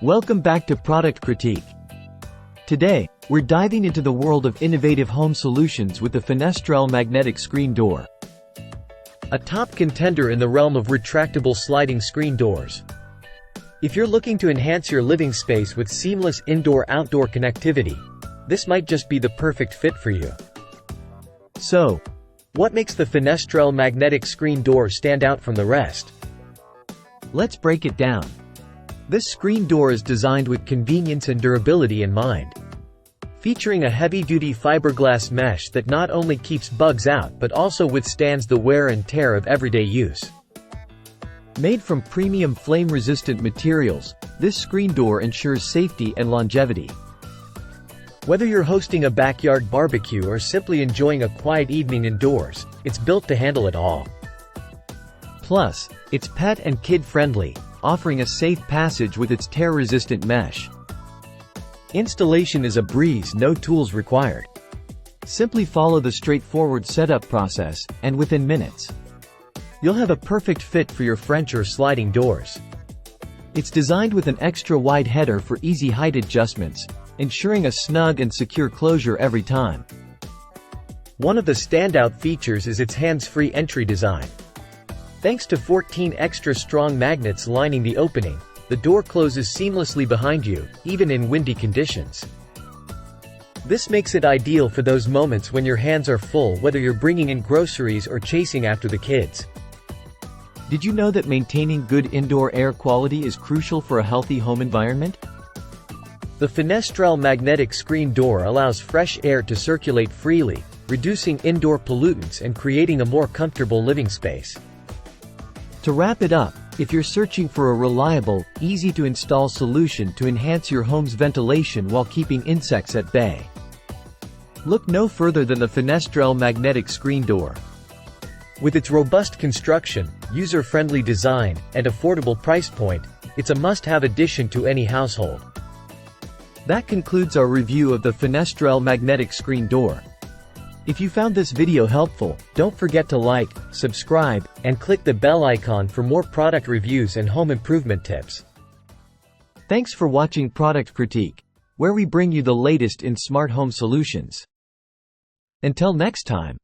Welcome back to Product Critique. Today, we're diving into the world of innovative home solutions with the Fenestrelle magnetic screen door. A top contender in the realm of retractable sliding screen doors. If you're looking to enhance your living space with seamless indoor-outdoor connectivity, this might just be the perfect fit for you. So, what makes the Fenestrelle magnetic screen door stand out from the rest? Let's break it down. This screen door is designed with convenience and durability in mind. Featuring a heavy-duty fiberglass mesh that not only keeps bugs out but also withstands the wear and tear of everyday use. Made from premium flame-resistant materials, this screen door ensures safety and longevity. Whether you're hosting a backyard barbecue or simply enjoying a quiet evening indoors, it's built to handle it all. Plus, it's pet and kid-friendly, offering a safe passage with its tear-resistant mesh. Installation is a breeze, no tools required. Simply follow the straightforward setup process, and within minutes, you'll have a perfect fit for your French or sliding doors. It's designed with an extra-wide header for easy height adjustments, ensuring a snug and secure closure every time. One of the standout features is its hands-free entry design. Thanks to 14 extra strong magnets lining the opening, the door closes seamlessly behind you, even in windy conditions. This makes it ideal for those moments when your hands are full, whether you're bringing in groceries or chasing after the kids. Did you know that maintaining good indoor air quality is crucial for a healthy home environment? The Fenestrelle magnetic screen door allows fresh air to circulate freely, reducing indoor pollutants and creating a more comfortable living space. To wrap it up, if you're searching for a reliable, easy-to-install solution to enhance your home's ventilation while keeping insects at bay, look no further than the Fenestrelle magnetic screen door. With its robust construction, user-friendly design, and affordable price point, it's a must-have addition to any household. That concludes our review of the Fenestrelle magnetic screen door. If you found this video helpful, don't forget to like, subscribe, and click the bell icon for more product reviews and home improvement tips. Thanks for watching Product Critique, where we bring you the latest in smart home solutions. Until next time.